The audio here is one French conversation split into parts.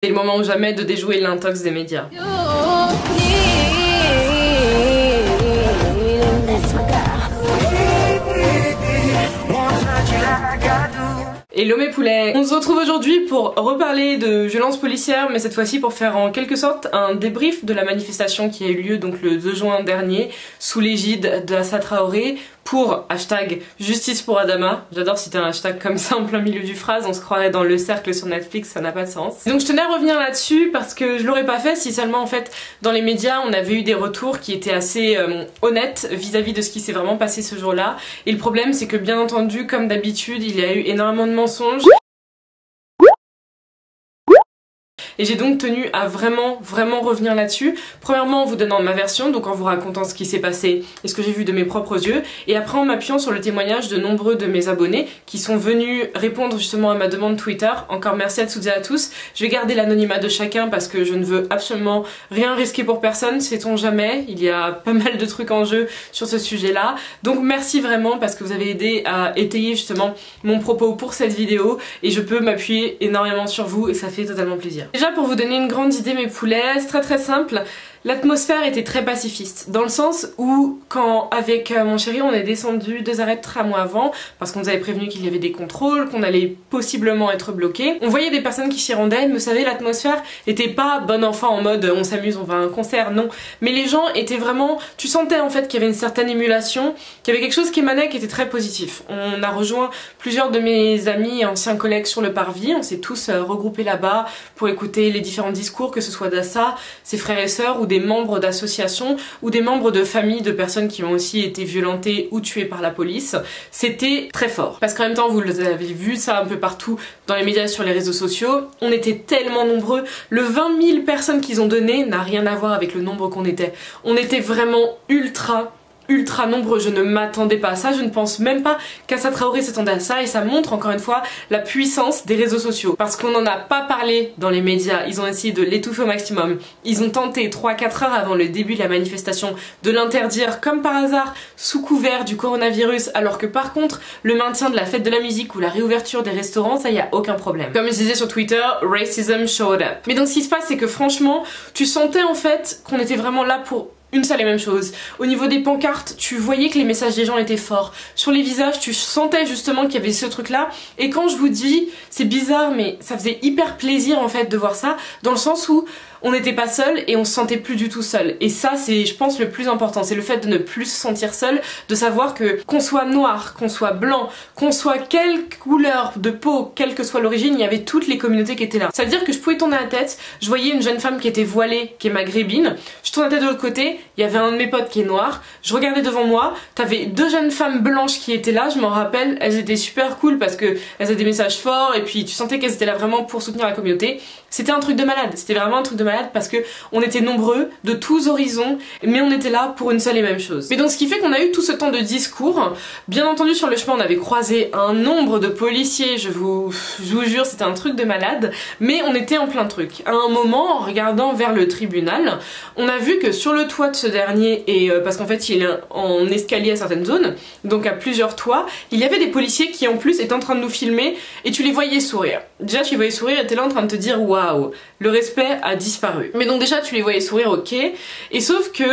C'est le moment ou jamais de déjouer l'intox des médias. Hello mes poulets! On se retrouve aujourd'hui pour reparler de violences policières, mais cette fois-ci pour faire en quelque sorte un débrief de la manifestation qui a eu lieu donc le 2 juin dernier sous l'égide de Assa Traoré pour hashtag justice pour Adama. J'adore citer un hashtag comme ça en plein milieu du phrase, on se croirait dans Le Cercle sur Netflix, ça n'a pas de sens. Donc je tenais à revenir là-dessus parce que je l'aurais pas fait si seulement en fait dans les médias on avait eu des retours qui étaient assez honnêtes vis-à-vis de ce qui s'est vraiment passé ce jour-là. Et le problème c'est que bien entendu, comme d'habitude, il y a eu énormément de mensonges. Et j'ai donc tenu à vraiment revenir là-dessus. Premièrement en vous donnant ma version, donc en vous racontant ce qui s'est passé et ce que j'ai vu de mes propres yeux, et après en m'appuyant sur le témoignage de nombreux de mes abonnés qui sont venus répondre justement à ma demande Twitter. Encore merci à toutes et à tous. Je vais garder l'anonymat de chacun parce que je ne veux absolument rien risquer pour personne, sait-on jamais. Il y a pas mal de trucs en jeu sur ce sujet-là. Donc merci vraiment parce que vous avez aidé à étayer justement mon propos pour cette vidéo et je peux m'appuyer énormément sur vous et ça fait totalement plaisir. Déjà pour vous donner une grande idée mes poulets, c'est très simple. L'atmosphère était très pacifiste, dans le sens où quand avec mon chéri on est descendu 2 arrêts de tramway avant, parce qu'on nous avait prévenu qu'il y avait des contrôles, qu'on allait possiblement être bloqué, on voyait des personnes qui s'y rendaient, mais vous savez l'atmosphère était pas bon enfant en mode on s'amuse, on va à un concert, non. Mais les gens étaient vraiment, tu sentais en fait qu'il y avait une certaine émulation, qu'il y avait quelque chose qui émanait qui était très positif. On a rejoint plusieurs de mes amis et anciens collègues sur le parvis, on s'est tous regroupés là-bas pour écouter les différents discours, que ce soit d'Assa, ses frères et sœurs, ou des membres d'associations ou des membres de familles de personnes qui ont aussi été violentées ou tuées par la police. C'était très fort. Parce qu'en même temps, vous avez vu ça un peu partout dans les médias, sur les réseaux sociaux, on était tellement nombreux. Le 20 000 personnes qu'ils ont donné n'a rien à voir avec le nombre qu'on était. On était vraiment ultra nombreux, je ne m'attendais pas à ça, je ne pense même pas qu'Assa Traoré s'attendait à ça et ça montre encore une fois la puissance des réseaux sociaux. Parce qu'on n'en a pas parlé dans les médias, ils ont essayé de l'étouffer au maximum. Ils ont tenté 3-4 heures avant le début de la manifestation de l'interdire comme par hasard sous couvert du coronavirus, alors que par contre le maintien de la fête de la musique ou la réouverture des restaurants, ça y a aucun problème. Comme je disais sur Twitter, racism showed up. Mais donc ce qui se passe c'est que franchement, tu sentais en fait qu'on était vraiment là pour une seule et même chose. Au niveau des pancartes, tu voyais que les messages des gens étaient forts. Sur les visages, tu sentais justement qu'il y avait ce truc-là. Et quand je vous dis, c'est bizarre, mais ça faisait hyper plaisir en fait de voir ça, dans le sens où on n'était pas seul et on se sentait plus du tout seul. Et ça, c'est, je pense, le plus important. C'est le fait de ne plus se sentir seul, de savoir que qu'on soit noir, qu'on soit blanc, qu'on soit quelle couleur de peau, quelle que soit l'origine, il y avait toutes les communautés qui étaient là. Ça veut dire que je pouvais tourner la tête, je voyais une jeune femme qui était voilée, qui est maghrébine, je tournais la tête de l'autre côté, il y avait un de mes potes qui est noir, je regardais devant moi, t'avais 2 jeunes femmes blanches qui étaient là, je m'en rappelle, elles étaient super cool parce que elles avaient des messages forts et puis tu sentais qu'elles étaient là vraiment pour soutenir la communauté. C'était un truc de malade, c'était vraiment un truc de malade parce que on était nombreux, de tous horizons, mais on était là pour une seule et même chose. Mais donc ce qui fait qu'on a eu tout ce temps de discours. Bien entendu sur le chemin on avait croisé un nombre de policiers, je vous jure c'était un truc de malade, mais on était en plein truc. À un moment, en regardant vers le tribunal, on a vu que sur le toit de ce dernier, et parce qu'en fait il est en escalier à certaines zones, donc à plusieurs toits, il y avait des policiers qui en plus étaient en train de nous filmer et tu les voyais sourire. Déjà tu les voyais sourire et t'es là en train de te dire waouh, le respect a disparu. Mais donc déjà tu les voyais sourire, ok, et sauf que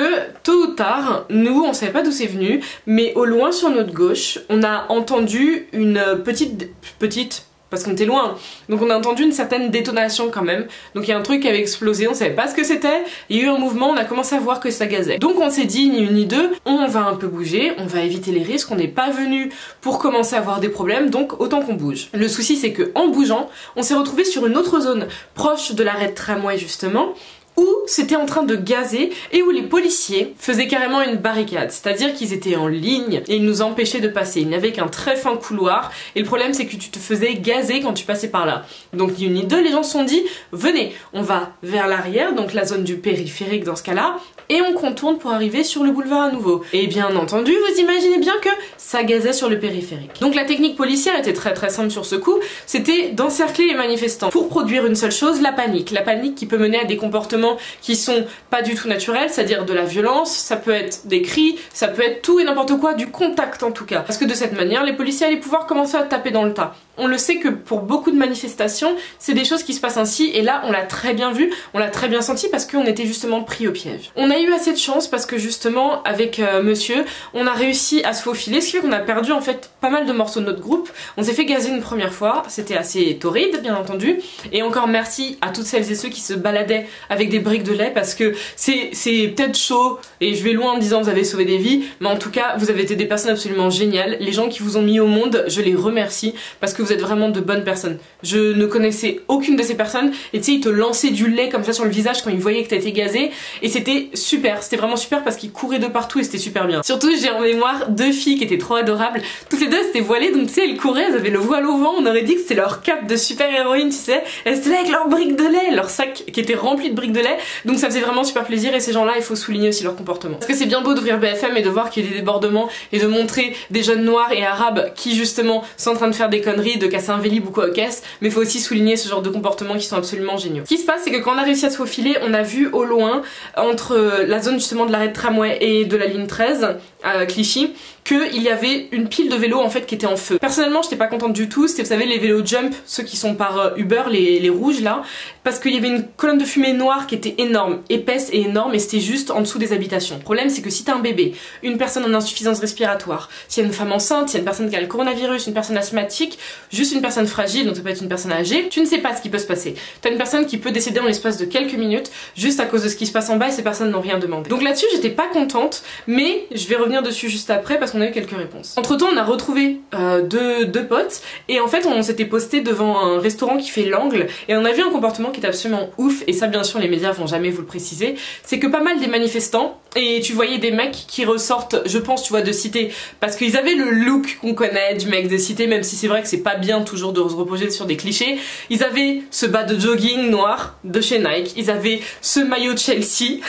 tôt ou tard, nous on savait pas d'où c'est venu, mais au loin sur notre gauche, on a entendu une petite parce qu'on était loin, donc on a entendu une certaine détonation quand même, donc il y a un truc qui avait explosé, on savait pas ce que c'était, il y a eu un mouvement, on a commencé à voir que ça gazait. Donc on s'est dit ni une ni deux, on va un peu bouger, on va éviter les risques, on n'est pas venu pour commencer à avoir des problèmes, donc autant qu'on bouge. Le souci c'est que en bougeant, on s'est retrouvé sur une autre zone proche de l'arrêt de tramway justement, où c'était en train de gazer et où les policiers faisaient carrément une barricade, c'est-à-dire qu'ils étaient en ligne et ils nous empêchaient de passer. Il n'y avait qu'un très fin couloir et le problème c'est que tu te faisais gazer quand tu passais par là. Donc ni une ni deux, les gens se sont dit venez, on va vers l'arrière, donc la zone du périphérique dans ce cas-là, et on contourne pour arriver sur le boulevard à nouveau. Et bien entendu, vous imaginez bien que ça gazait sur le périphérique. Donc la technique policière était très simple sur ce coup, c'était d'encercler les manifestants pour produire une seule chose, la panique. La panique qui peut mener à des comportements qui sont pas du tout naturels, c'est-à-dire de la violence, ça peut être des cris, ça peut être tout et n'importe quoi, du contact en tout cas. Parce que de cette manière, les policiers allaient pouvoir commencer à taper dans le tas. on le sait que pour beaucoup de manifestations, c'est des choses qui se passent ainsi, et là on l'a très bien vu, on l'a très bien senti parce qu'on était justement pris au piège. On a eu assez de chance parce que justement avec monsieur, on a réussi à se faufiler, ce qui fait qu'on a perdu en fait pas mal de morceaux de notre groupe. On s'est fait gazer une première fois, c'était assez torride bien entendu, et encore merci à toutes celles et ceux qui se baladaient avec des briques de lait parce que c'est peut-être chaud et je vais loin en disant vous avez sauvé des vies, mais en tout cas vous avez été des personnes absolument géniales. Les gens qui vous ont mis au monde, je les remercie parce que vous êtes vraiment de bonnes personnes. Je ne connaissais aucune de ces personnes et tu sais ils te lançaient du lait comme ça sur le visage quand ils voyaient que t'as été gazé, et c'était super, c'était vraiment super parce qu'ils couraient de partout et c'était super bien. Surtout j'ai en mémoire deux filles qui étaient trop adorables, toutes les deux c'était voilées donc tu sais elles couraient, elles avaient le voile au vent, on aurait dit que c'était leur cape de super héroïne, tu sais, elles étaient là avec leurs briques de lait, leur sac qui était rempli de briques de lait, donc ça faisait vraiment super plaisir. Et ces gens là il faut souligner aussi leur comportement parce que c'est bien beau d'ouvrir BFM et de voir qu'il y a des débordements et de montrer des jeunes noirs et arabes qui justement sont en train de faire des conneries, de casser un vélib ou quoi au caisse, mais il faut aussi souligner ce genre de comportements qui sont absolument géniaux. Ce qui se passe c'est que quand on a réussi à se faufiler, on a vu au loin entre la zone justement de l'arrêt de tramway et de la ligne 13 à Clichy qu'il y avait une pile de vélos en fait qui était en feu. Personnellement j'étais pas contente du tout, c'était vous savez les vélos Jump, ceux qui sont par Uber, les rouges là, parce qu'il y avait une colonne de fumée noire qui était énorme, épaisse et énorme, et c'était juste en dessous des habitations. Le problème c'est que si t'as un bébé, une personne en insuffisance respiratoire, s'il y a une femme enceinte, s'il y a une personne qui a le coronavirus, une personne asthmatique, juste une personne fragile, donc ça peut être une personne âgée, tu ne sais pas ce qui peut se passer. T'as une personne qui peut décéder en l'espace de quelques minutes juste à cause de ce qui se passe en bas et ces personnes n'ont rien demandé. Donc là-dessus j'étais pas contente, mais je vais revenir dessus juste après parce qu'on a eu quelques réponses. Entre temps on a retrouvé deux potes et en fait on s'était posté devant un restaurant qui fait l'angle et on a vu un comportement qui est absolument ouf, et ça bien sûr les médias vont jamais vous le préciser, c'est que pas mal des manifestants, et tu voyais des mecs qui ressortent, je pense tu vois de Cité, parce qu'ils avaient le look qu'on connaît du mec de Cité, même si c'est vrai que c'est pas bien toujours de se reposer sur des clichés. Ils avaient ce bas de jogging noir de chez Nike, ils avaient ce maillot de Chelsea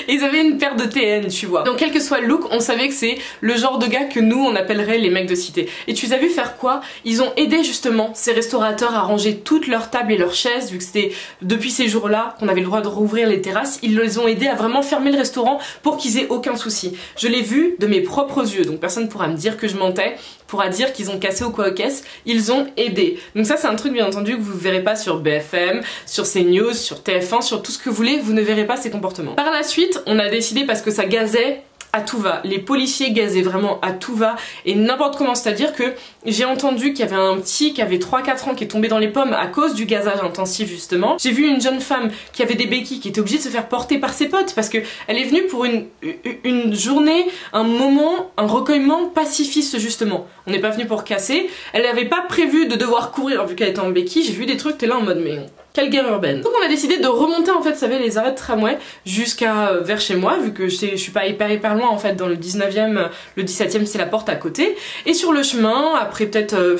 et ils avaient une paire de TN tu vois. Donc quel que soit le look, on savait que c'est le genre de gars que nous on appellerait les mecs de Cité. Et tu les as vu faire quoi? Ils ont aidé justement ces restaurateurs à ranger toutes leurs tables et leurs chaises, vu que c'était depuis ces jours-là qu'on avait le droit de rouvrir les terrasses. Ils les ont aidés à vraiment fermer le restaurant pour qu'ils aient aucun souci. Je l'ai vu de mes propres yeux, donc personne pourra me dire que je mentais, pourra dire qu'ils ont cassé ou quoi aux caisses, ils ont aidé. Donc ça c'est un truc bien entendu que vous verrez pas sur BFM, sur CNews, sur TF1, sur tout ce que vous voulez, vous ne verrez pas ces comportements. Par la suite, on a décidé, parce que ça gazait à tout va, les policiers gazaient vraiment à tout va et n'importe comment, c'est-à-dire que j'ai entendu qu'il y avait un petit qui avait 3-4 ans qui est tombé dans les pommes à cause du gazage intensif justement. J'ai vu une jeune femme qui avait des béquilles qui était obligée de se faire porter par ses potes parce que elle est venue pour une journée, un moment, un recueillement pacifiste justement. On n'est pas venu pour casser, elle n'avait pas prévu de devoir courir vu qu'elle était en béquille. J'ai vu des trucs, t'es là en mode mais quelle guerre urbaine. Donc on a décidé de remonter en fait, vous savez, les arrêts de tramway jusqu'à vers chez moi, vu que je suis pas hyper loin en fait, dans le 19e, le 17e c'est la porte à côté. Et sur le chemin, après peut-être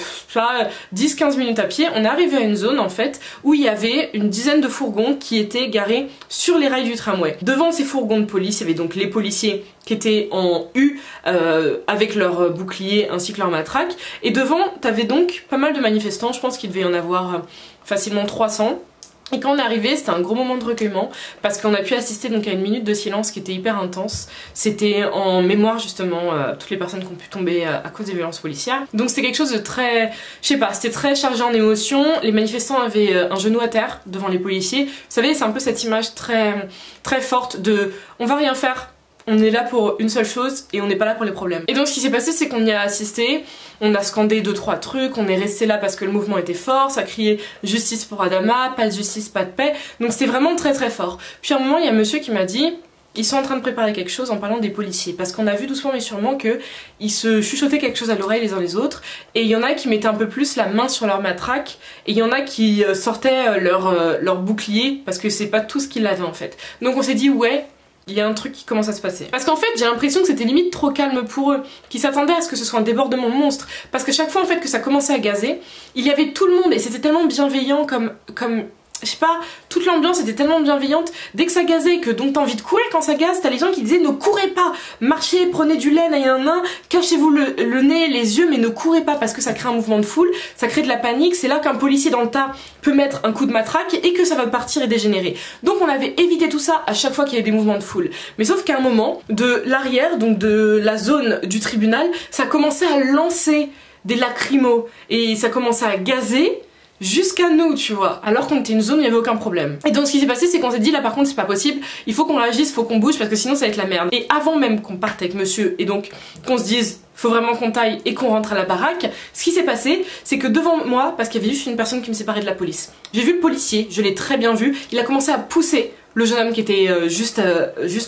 10-15 minutes à pied, on est arrivé à une zone en fait où il y avait une dizaine de fourgons qui étaient garés sur les rails du tramway. Devant ces fourgons de police, il y avait donc les policiers qui étaient en U avec leurs boucliers ainsi que leurs matraques. Et devant, t'avais donc pas mal de manifestants, je pense qu'il devait y en avoir facilement 300. Et quand on est arrivé, c'était un gros moment de recueillement parce qu'on a pu assister donc à une minute de silence qui était hyper intense. C'était en mémoire justement toutes les personnes qui ont pu tomber à cause des violences policières. Donc c'était quelque chose de très, je sais pas, c'était très chargé en émotions. Les manifestants avaient un genou à terre devant les policiers. Vous savez, c'est un peu cette image très forte de on va rien faire. On est là pour une seule chose et on n'est pas là pour les problèmes. Et donc ce qui s'est passé c'est qu'on y a assisté, on a scandé 2-3 trucs, on est resté là parce que le mouvement était fort, ça criait justice pour Adama, pas de justice, pas de paix, donc c'était vraiment très fort. Puis à un moment il y a monsieur qui m'a dit ils sont en train de préparer quelque chose en parlant des policiers, parce qu'on a vu doucement mais sûrement qu'ils se chuchotaient quelque chose à l'oreille les uns les autres, et il y en a qui mettaient un peu plus la main sur leur matraque, et il y en a qui sortaient leur bouclier, parce que c'est pas tout ce qu'ils avaient en fait. Donc on s'est dit ouais, il y a un truc qui commence à se passer. Parce qu'en fait j'ai l'impression que c'était limite trop calme pour eux, qu'ils s'attendaient à ce que ce soit un débordement monstre, parce que chaque fois en fait que ça commençait à gazer, il y avait tout le monde et c'était tellement bienveillant comme je sais pas, toute l'ambiance était tellement bienveillante. Dès que ça gazait, que donc t'as envie de courir quand ça gaze, t'as les gens qui disaient ne courez pas, marchez, prenez du lait, cachez-vous le nez, les yeux, mais ne courez pas parce que ça crée un mouvement de foule, ça crée de la panique, c'est là qu'un policier dans le tas peut mettre un coup de matraque et que ça va partir et dégénérer. Donc on avait évité tout ça à chaque fois qu'il y avait des mouvements de foule. Mais sauf qu'à un moment, de l'arrière, donc de la zone du tribunal, ça commençait à lancer des lacrymos et ça commençait à gazer jusqu'à nous, tu vois, alors qu'on était une zone où il n'y avait aucun problème. Et donc ce qui s'est passé, c'est qu'on s'est dit là par contre c'est pas possible, il faut qu'on réagisse, il faut qu'on bouge parce que sinon ça va être la merde. Et avant même qu'on parte avec monsieur et donc qu'on se dise faut vraiment qu'on taille et qu'on rentre à la baraque, ce qui s'est passé c'est que devant moi, parce qu'il y avait juste une personne qui me séparait de la police, j'ai vu le policier, je l'ai très bien vu, il a commencé à pousser le jeune homme qui était juste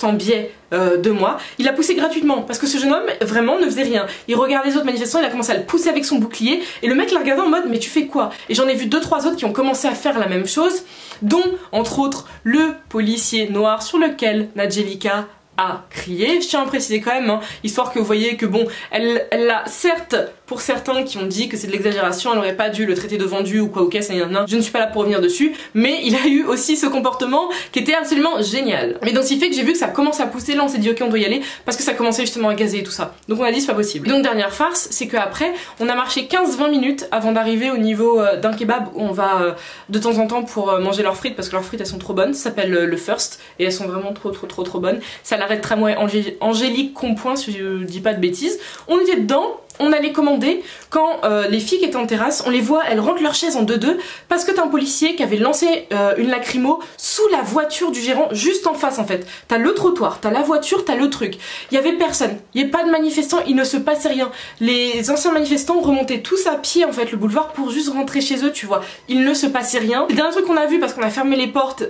en biais de moi, il a poussé gratuitement parce que ce jeune homme vraiment ne faisait rien. Il regardait les autres manifestants, il a commencé à le pousser avec son bouclier et le mec l'a regardé en mode mais tu fais quoi? Et j'en ai vu 2-3 autres qui ont commencé à faire la même chose, dont entre autres le policier noir sur lequel Nadjelika a crié. Je tiens à préciser quand même, hein, histoire que vous voyez que bon, elle l'a certes, pour certains qui ont dit que c'est de l'exagération, elle aurait pas dû le traiter de vendu ou quoi ou qu'est-ce, je ne suis pas là pour revenir dessus, mais il a eu aussi ce comportement qui était absolument génial. Mais donc ce qui fait que j'ai vu que ça commence à pousser, là on s'est dit ok on doit y aller, parce que ça commençait justement à gazer et tout ça. Donc on a dit c'est pas possible. Et donc dernière farce, c'est qu'après, on a marché 15-20 minutes avant d'arriver au niveau d'un kebab où on va de temps en temps pour manger leurs frites, parce que leurs frites elles sont trop bonnes, ça s'appelle le First, et elles sont vraiment trop bonnes. Ça l'arrêt de tramway Angélique Compoint si je dis pas de bêtises. On était dedans, on allait commander, quand les filles qui étaient en terrasse, on les voit, elles rentrent leur chaise en 2-2 parce que t'as un policier qui avait lancé une lacrymo sous la voiture du gérant, juste en face en fait. T'as le trottoir, t'as la voiture, t'as le truc. Il y avait personne, il n'y avait pas de manifestants, il ne se passait rien. Les anciens manifestants remontaient tous à pied en fait le boulevard pour juste rentrer chez eux, tu vois. Il ne se passait rien. Le dernier truc qu'on a vu parce qu'on a fermé les portes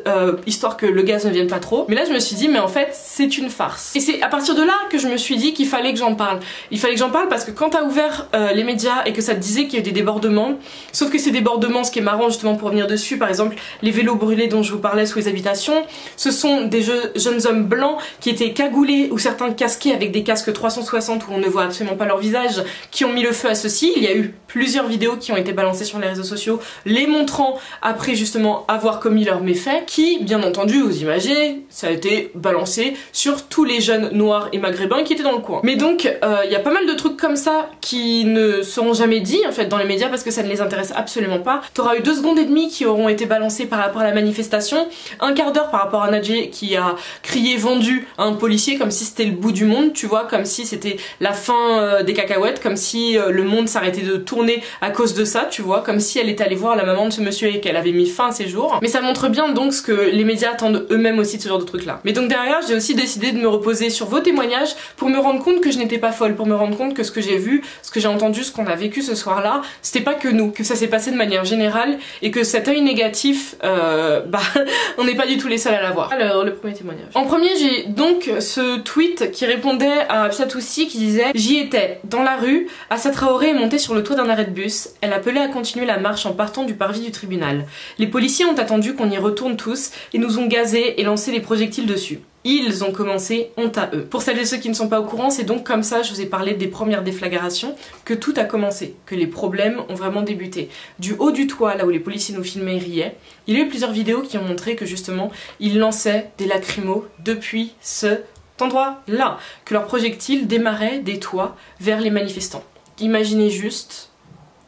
histoire que le gaz ne vienne pas trop. Mais là je me suis dit mais en fait c'est une farce. Et c'est à partir de là que je me suis dit qu'il fallait que j'en parle. Il fallait que j'en parle parce que quand t'as ouvert les médias et que ça te disait qu'il y a eu des débordements, sauf que ces débordements, ce qui est marrant justement pour revenir dessus, par exemple les vélos brûlés dont je vous parlais sous les habitations, ce sont des jeunes hommes blancs qui étaient cagoulés ou certains casqués avec des casques 360 où on ne voit absolument pas leur visage, qui ont mis le feu à ceci. Il y a eu plusieurs vidéos qui ont été balancées sur les réseaux sociaux les montrant après justement avoir commis leurs méfaits, qui bien entendu vous imaginez ça a été balancé sur tous les jeunes noirs et maghrébins qui étaient dans le coin. Mais donc il y a pas mal de trucs comme ça qui ne seront jamais dits en fait dans les médias parce que ça ne les intéresse absolument pas. T'auras eu 2 secondes et demie qui auront été balancées par rapport à la manifestation, un quart d'heure par rapport à Nadjé qui a crié vendu à un policier comme si c'était le bout du monde, tu vois, comme si c'était la fin des cacahuètes, comme si le monde s'arrêtait de tourner à cause de ça, tu vois, comme si elle était allée voir la maman de ce monsieur et qu'elle avait mis fin à ses jours. Mais ça montre bien donc ce que les médias attendent eux-mêmes aussi de ce genre de trucs là. Mais donc derrière j'ai aussi décidé de me reposer sur vos témoignages pour me rendre compte que je n'étais pas folle, pour me rendre compte que ce que j'ai vu, ce que j'ai entendu, ce qu'on a vécu ce soir-là, c'était pas que nous, que ça s'est passé de manière générale et que cet œil négatif, on n'est pas du tout les seuls à l'avoir. Alors, le premier témoignage. En premier, j'ai donc ce tweet qui répondait à Piatoussi qui disait « J'y étais, dans la rue, Assa Traoré est montée sur le toit d'un arrêt de bus. Elle appelait à continuer la marche en partant du parvis du tribunal. Les policiers ont attendu qu'on y retourne tous et nous ont gazés et lancé des projectiles dessus. Ils ont commencé, honte à eux. » Pour celles et ceux qui ne sont pas au courant, c'est donc comme ça, je vous ai parlé des premières déflagrations, que tout a commencé, que les problèmes ont vraiment débuté. Du haut du toit, là où les policiers nous filmaient et riaient, il y a eu plusieurs vidéos qui ont montré que justement, ils lançaient des lacrymos depuis cet endroit-là, que leurs projectiles démarraient des toits vers les manifestants. Imaginez juste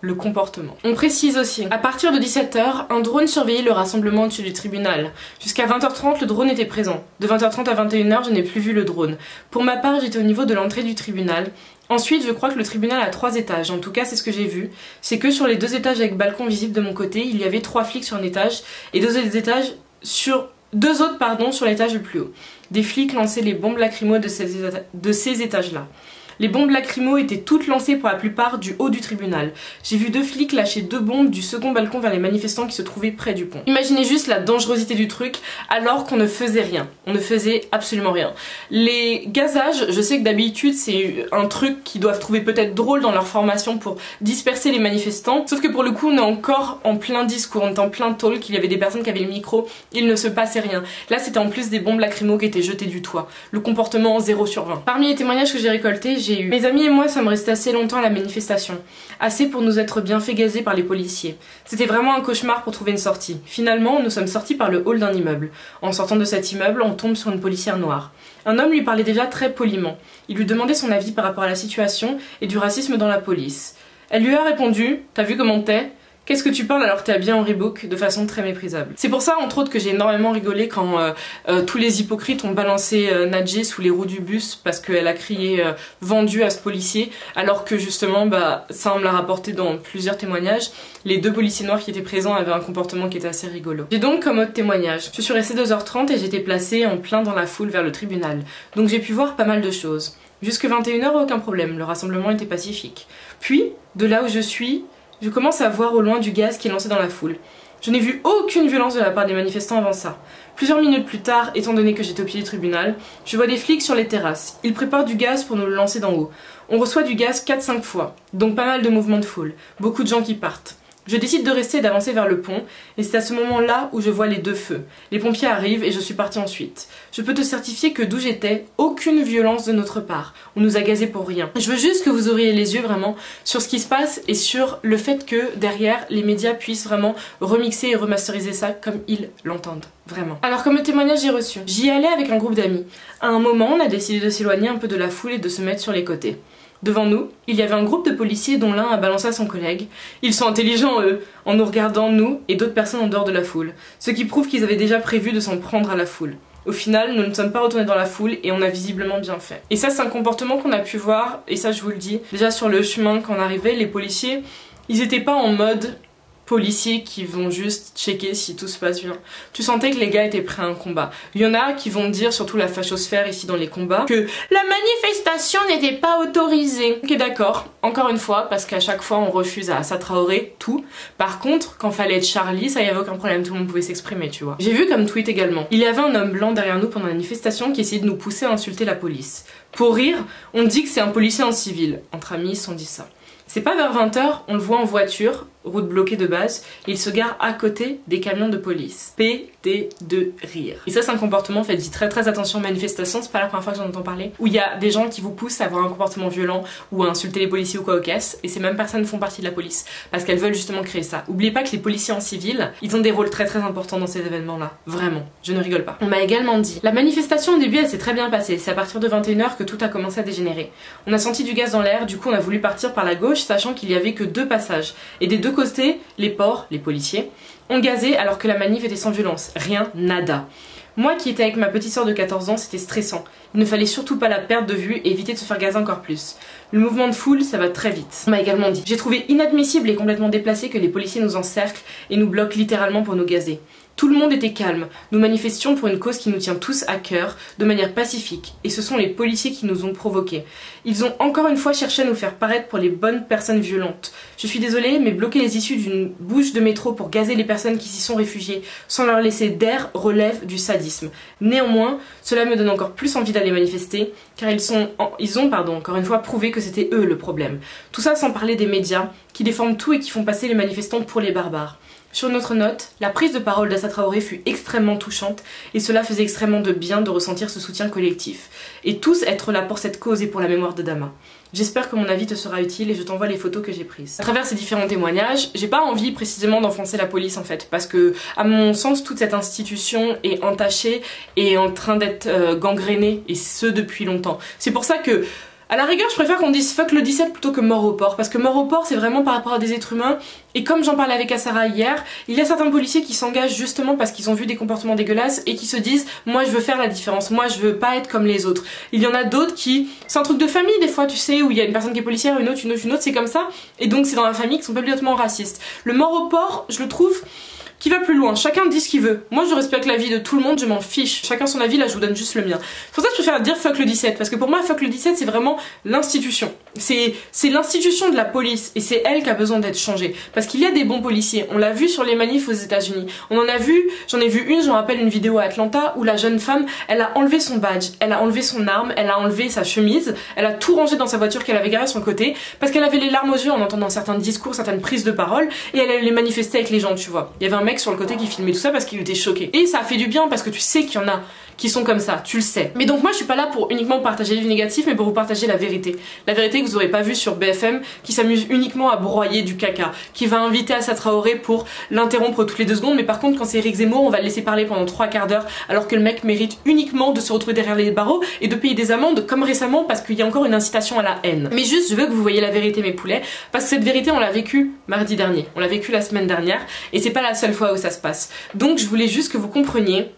le comportement. On précise aussi, à partir de 17 h, un drone surveillait le rassemblement au-dessus du tribunal. Jusqu'à 20 h 30, le drone était présent. De 20 h 30 à 21 h, je n'ai plus vu le drone. Pour ma part, j'étais au niveau de l'entrée du tribunal. Ensuite, je crois que le tribunal a 3 étages, en tout cas c'est ce que j'ai vu. C'est que sur les 2 étages avec balcon visible de mon côté, il y avait 3 flics sur un étage et 2 autres sur l'étage le plus haut. Des flics lançaient les bombes lacrymo de ces étages-là. Les bombes lacrymo étaient toutes lancées pour la plupart du haut du tribunal. J'ai vu 2 flics lâcher 2 bombes du second balcon vers les manifestants qui se trouvaient près du pont. Imaginez juste la dangerosité du truc alors qu'on ne faisait rien. On ne faisait absolument rien. Les gazages, je sais que d'habitude c'est un truc qu'ils doivent trouver peut-être drôle dans leur formation pour disperser les manifestants. Sauf que pour le coup on est encore en plein discours, on est en plein talk, il y avait des personnes qui avaient le micro, il ne se passait rien. Là c'était en plus des bombes lacrymo qui étaient jetées du toit. Le comportement 0 sur 20. Parmi les témoignages que j'ai récoltés, j'ai eu: mes amis et moi sommes restés assez longtemps à la manifestation, assez pour nous être bien fait gazer par les policiers. C'était vraiment un cauchemar pour trouver une sortie. Finalement, nous sommes sortis par le hall d'un immeuble. En sortant de cet immeuble, on tombe sur une policière noire. Un homme lui parlait déjà très poliment. Il lui demandait son avis par rapport à la situation et du racisme dans la police. Elle lui a répondu: t'as vu comment t'es? Qu'est-ce que tu parles alors que t'es habillé en Reebok de façon très méprisable. C'est pour ça entre autres que j'ai énormément rigolé quand tous les hypocrites ont balancé Nadji sous les roues du bus parce qu'elle a crié vendu à ce policier, alors que justement ça on me l'a rapporté dans plusieurs témoignages, les 2 policiers noirs qui étaient présents avaient un comportement qui était assez rigolo. J'ai donc comme autre témoignage, je suis restée 2h30 et j'étais placée en plein dans la foule vers le tribunal, donc j'ai pu voir pas mal de choses. Jusque 21h aucun problème, le rassemblement était pacifique. Puis, de là où je suis, je commence à voir au loin du gaz qui est lancé dans la foule. Je n'ai vu aucune violence de la part des manifestants avant ça. Plusieurs minutes plus tard, étant donné que j'étais au pied du tribunal, je vois des flics sur les terrasses. Ils préparent du gaz pour nous le lancer d'en haut. On reçoit du gaz 4-5 fois, donc pas mal de mouvements de foule, beaucoup de gens qui partent. Je décide de rester et d'avancer vers le pont, et c'est à ce moment-là où je vois les 2 feux. Les pompiers arrivent et je suis partie ensuite. Je peux te certifier que d'où j'étais, aucune violence de notre part. On nous a gazés pour rien. Je veux juste que vous ouvriez les yeux vraiment sur ce qui se passe et sur le fait que derrière, les médias puissent vraiment remixer et remasteriser ça comme ils l'entendent. Vraiment. Alors comme le témoignage j'ai reçu, j'y allais avec un groupe d'amis. À un moment, on a décidé de s'éloigner un peu de la foule et de se mettre sur les côtés. Devant nous, il y avait un groupe de policiers dont l'un a balancé à son collègue. Ils sont intelligents eux, en nous regardant nous et d'autres personnes en dehors de la foule, ce qui prouve qu'ils avaient déjà prévu de s'en prendre à la foule. Au final, nous ne sommes pas retournés dans la foule et on a visiblement bien fait. Et ça c'est un comportement qu'on a pu voir, et ça je vous le dis, déjà sur le chemin quand on arrivait, les policiers, ils étaient pas en mode policiers qui vont juste checker si tout se passe bien. Tu sentais que les gars étaient prêts à un combat. Il y en a qui vont dire, surtout la fachosphère ici dans les combats, que la manifestation n'était pas autorisée. Ok d'accord, encore une fois, parce qu'à chaque fois on refuse à Assa Traoré tout. Par contre, quand fallait être Charlie, ça y avait aucun problème, tout le monde pouvait s'exprimer, tu vois. J'ai vu comme tweet également. Il y avait un homme blanc derrière nous pendant la manifestation qui essayait de nous pousser à insulter la police. Pour rire, on dit que c'est un policier en civil. Entre amis, on dit ça. C'est pas vers 20h, on le voit en voiture, route bloquée de base, et il se gare à côté des camions de police. Pété de rire. Et ça c'est un comportement, faites très attention aux manifestations, c'est pas la première fois que j'en entends parler, où il y a des gens qui vous poussent à avoir un comportement violent ou à insulter les policiers ou quoi aux caisses, et ces mêmes personnes font partie de la police, parce qu'elles veulent justement créer ça. Oubliez pas que les policiers en civil, ils ont des rôles très importants dans ces événements-là. Vraiment, je ne rigole pas. On m'a également dit, la manifestation au début elle s'est très bien passée, c'est à partir de 21h que tout a commencé à dégénérer. On a senti du gaz dans l'air, du coup on a voulu partir par la gauche, sachant qu'il y avait que 2 passages. Et des 2 côtés, les porcs, les policiers, ont gazé alors que la manif était sans violence. Rien, nada. Moi qui étais avec ma petite soeur de 14 ans, c'était stressant. Il ne fallait surtout pas la perdre de vue et éviter de se faire gazer encore plus. Le mouvement de foule, ça va très vite. On m'a également dit. J'ai trouvé inadmissible et complètement déplacé que les policiers nous encerclent et nous bloquent littéralement pour nous gazer. Tout le monde était calme, nous manifestions pour une cause qui nous tient tous à cœur, de manière pacifique, et ce sont les policiers qui nous ont provoqués. Ils ont encore une fois cherché à nous faire paraître pour les bonnes personnes violentes. Je suis désolée, mais bloquer les issues d'une bouche de métro pour gazer les personnes qui s'y sont réfugiées sans leur laisser d'air relève du sadisme. Néanmoins, cela me donne encore plus envie d'aller manifester, car ils ont encore une fois prouvé que c'était eux le problème. Tout ça sans parler des médias, qui déforment tout et qui font passer les manifestants pour les barbares. Sur une autre note, la prise de parole d'Assa Traoré fut extrêmement touchante et cela faisait extrêmement de bien de ressentir ce soutien collectif et tous être là pour cette cause et pour la mémoire de Dama. J'espère que mon avis te sera utile et je t'envoie les photos que j'ai prises. À travers ces différents témoignages, j'ai pas envie précisément d'enfoncer la police en fait, parce que à mon sens toute cette institution est entachée et en train d'être gangrénée, et ce depuis longtemps. C'est pour ça que à la rigueur, je préfère qu'on dise fuck le 17 plutôt que mort au port, parce que mort au port c'est vraiment par rapport à des êtres humains, et comme j'en parlais avec Asara hier, il y a certains policiers qui s'engagent justement parce qu'ils ont vu des comportements dégueulasses et qui se disent moi je veux faire la différence, moi je veux pas être comme les autres. Il y en a d'autres qui, c'est un truc de famille des fois tu sais, où il y a une personne qui est policière, une autre, c'est comme ça, et donc c'est dans la famille qui sont complètement racistes. Le mort au port, je le trouve qui va plus loin, chacun dit ce qu'il veut. Moi je respecte l'avis de tout le monde, je m'en fiche. Chacun son avis, là je vous donne juste le mien. C'est pour ça que je préfère dire fuck le 17, parce que pour moi fuck le 17 c'est vraiment l'institution. C'est l'institution de la police et c'est elle qui a besoin d'être changée. Parce qu'il y a des bons policiers, on l'a vu sur les manifs aux États-Unis. On en a vu, j'en ai vu une, je me rappelle une vidéo à Atlanta où la jeune femme, elle a enlevé son badge, elle a enlevé son arme, elle a enlevé sa chemise, elle a tout rangé dans sa voiture qu'elle avait garée sur le côté parce qu'elle avait les larmes aux yeux en entendant certains discours, certaines prises de parole et elle allait les manifester avec les gens, tu vois. Il y avait un mec sur le côté qui filmait tout ça parce qu'il était choqué. Et ça a fait du bien parce que tu sais qu'il y en a qui sont comme ça, tu le sais. Mais donc moi je suis pas là pour uniquement partager du négatif mais pour vous partager la vérité. La vérité que que vous aurez pas vu sur BFM, qui s'amuse uniquement à broyer du caca, qui va inviter Assa Traoré pour l'interrompre toutes les 2 secondes, mais par contre quand c'est Éric Zemmour, on va le laisser parler pendant 3/4 d'heure, alors que le mec mérite uniquement de se retrouver derrière les barreaux et de payer des amendes comme récemment parce qu'il y a encore une incitation à la haine. Mais juste, je veux que vous voyez la vérité mes poulets, parce que cette vérité on l'a vécue mardi dernier, on l'a vécue la semaine dernière, et c'est pas la seule fois où ça se passe. Donc je voulais juste que vous compreniez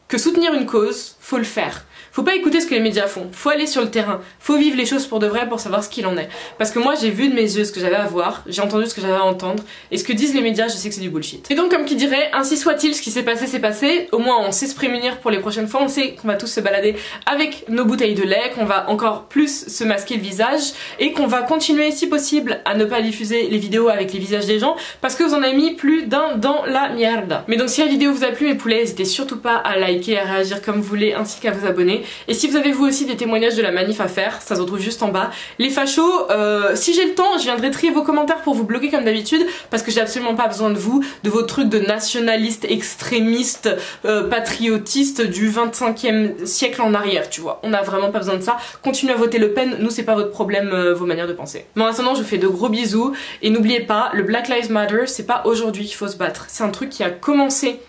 que soutenir une cause, faut le faire. Faut pas écouter ce que les médias font, faut aller sur le terrain, faut vivre les choses pour de vrai pour savoir ce qu'il en est. Parce que moi j'ai vu de mes yeux ce que j'avais à voir, j'ai entendu ce que j'avais à entendre, et ce que disent les médias, je sais que c'est du bullshit. Et donc comme qui dirait, ainsi soit-il, ce qui s'est passé c'est passé, au moins on sait se prémunir pour les prochaines fois, on sait qu'on va tous se balader avec nos bouteilles de lait, qu'on va encore plus se masquer le visage, et qu'on va continuer si possible à ne pas diffuser les vidéos avec les visages des gens, parce que vous en avez mis plus d'un dans la merde. Mais donc si la vidéo vous a plu mes poulets, n'hésitez surtout pas à liker, à réagir comme vous voulez, ainsi qu'à vous abonner. Et si vous avez vous aussi des témoignages de la manif à faire, ça se retrouve juste en bas. Les fachos, si j'ai le temps, je viendrai trier vos commentaires pour vous bloquer comme d'habitude, parce que j'ai absolument pas besoin de vous, de vos trucs de nationalistes, extrémistes, patriotistes du 25e siècle en arrière, tu vois. On a vraiment pas besoin de ça. Continuez à voter Le Pen, nous c'est pas votre problème, vos manières de penser. Mais en attendant, je vous fais de gros bisous, et n'oubliez pas, le Black Lives Matter, c'est pas aujourd'hui qu'il faut se battre. C'est un truc qui a commencé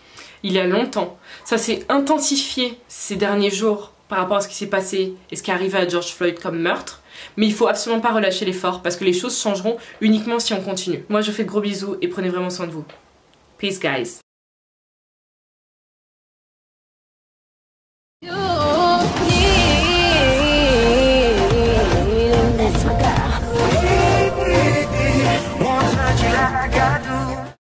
il y a longtemps. Ça s'est intensifié ces derniers jours par rapport à ce qui s'est passé et ce qui est arrivé à George Floyd comme meurtre. Mais il faut absolument pas relâcher l'effort parce que les choses changeront uniquement si on continue. Moi je vous fais de gros bisous et prenez vraiment soin de vous. Peace guys.